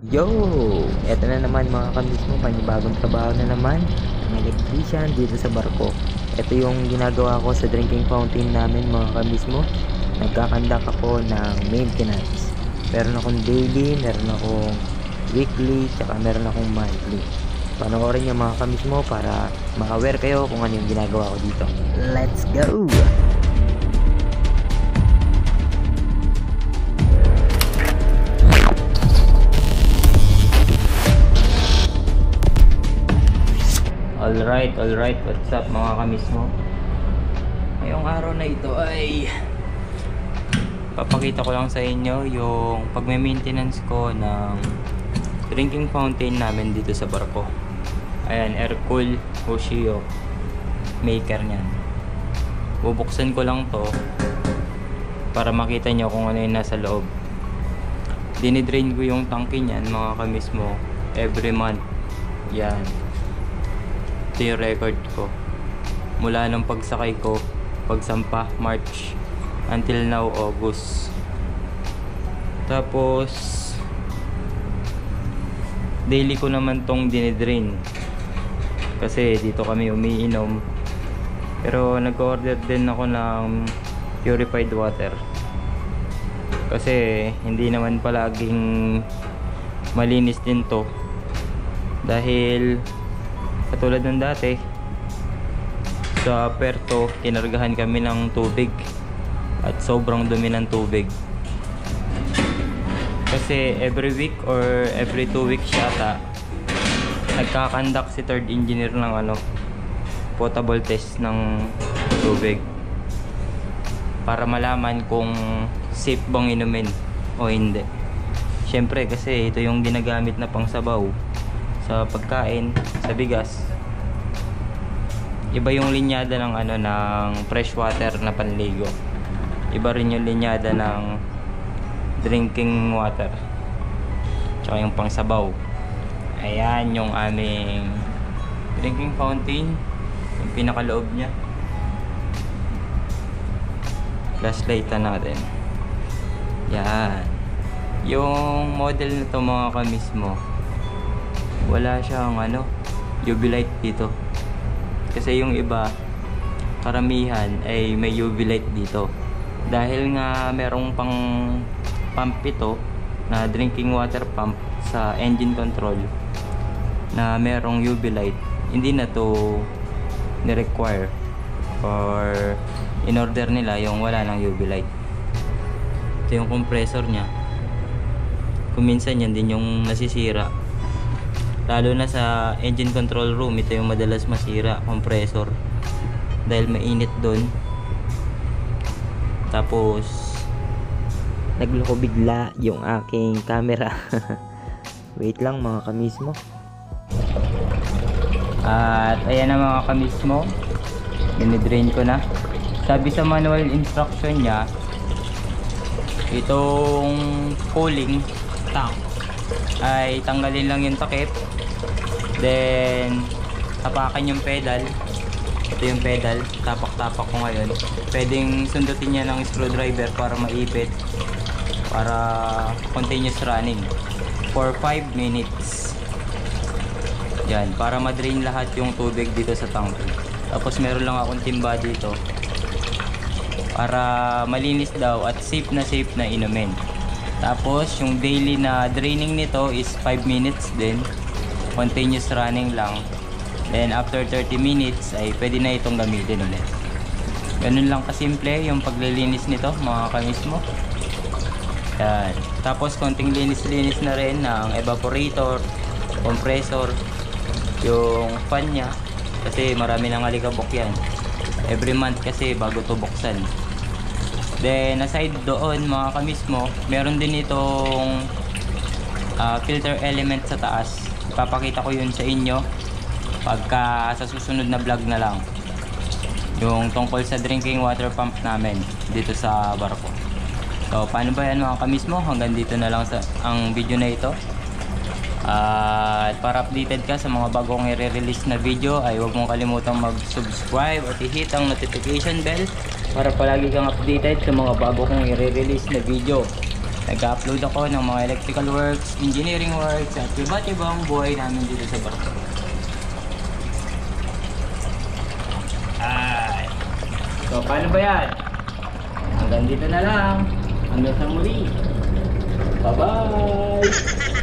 Yo! Eto na naman mga kamismo, panibagong trabaho na naman ng electrician dito sa barko. Ito yung ginagawa ko sa drinking fountain namin mga kamismo. Nagkakandak ako ng maintenance. Meron akong daily, meron akong weekly, tsaka meron akong monthly. Panoorin nyo mga kamismo para ma-aware kayo kung ano yung ginagawa ko dito. Let's go! Alright, what's up mga kamismo? Ngayong araw na ito ay papakita ko lang sa inyo yung pagme-maintenance ko ng drinking fountain namin dito sa barko. Ayan, Aircool Hoshio maker niyan. Bubuksan ko lang to para makita nyo kung ano yung nasa loob. Dinidrain ko yung tangke niyan mga kamismo every month. Yan, ito yung record ko mula ng pagsakay ko, pagsampa March until now August. Tapos daily ko naman tong dinidrain kasi dito kami umiinom, pero nag-order din ako ng purified water kasi hindi naman palaging malinis din to, dahil katulad ng dati sa Puerto, kinargahan kami ng tubig at sobrang dumi ng tubig kasi every week or every 2 weeks yata nagkakandak si third engineer ng potable test ng tubig para malaman kung safe bang inumin o hindi. Syempre kasi ito yung ginagamit na pangsabaw sa pagkain, sa bigas. Iba yung linyada ng ng fresh water na panligo. Iba rin yung linyada ng drinking water. Tsaka yung pangsabaw. Ayan yung aming drinking fountain, yung pinakaloob niya. Flashlight na natin. Yan. Yung model na to mga kamismo, wala siyang UV light dito. Kasi yung iba, karamihan ay may UV light dito. Dahil nga merong pang pump ito na drinking water pump sa engine control na merong UV light, hindi na to ni-require or in order nila yung wala ng UV light. Ito yung compressor nya. Kuminsan yan din yung nasisira, lalo na sa engine control room. Ito yung madalas masira, compressor, dahil mainit doon. Tapos nagloko bigla yung aking camera. Wait lang mga kamismo. At ayan na mga kamismo, dinidrain ko na. Sabi sa manual instruction nya, itong cooling tank ay tanggalin lang yung takip, then tapakan yung pedal. Ito yung pedal, tapak-tapak ko ngayon. Pwedeng sundutin niya ng screwdriver para maipit, para continuous running for 5 minutes. Yan, para ma-drain lahat yung tubig dito sa tangke. Tapos meron lang akong timba dito para malinis daw at safe na inumin. Tapos yung daily na draining nito is 5 minutes din, continuous running lang. Then after 30 minutes ay pwede na itong gamitin ulit. Ganun lang kasimple yung paglilinis nito mga kamismo. Yan. Tapos konting linis-linis na rin ng evaporator, compressor, yung fan nya, kasi marami nang alikabok yan. Every month kasi bago to buksan. Then aside doon mga kamismo, meron din itong filter element sa taas. Ipapakita ko yun sa inyo pagka sa susunod na vlog na lang, yung tungkol sa drinking water pump namin dito sa barko. So paano ba yan mga kamismo, hanggang dito na lang ang video na ito. At para updated ka sa mga bagong i-release na video ay huwag mong kalimutang mag-subscribe at i-hit ang notification bell para palagi kang updated sa mga bago kong i-release na video. Nag-upload ako ng mga electrical works, engineering works, at iba't ibang buhay namin dito sa barko. Ay. So, paano ba yan? Hanggang dito na lang. Hanggang sa muli. Bye-bye!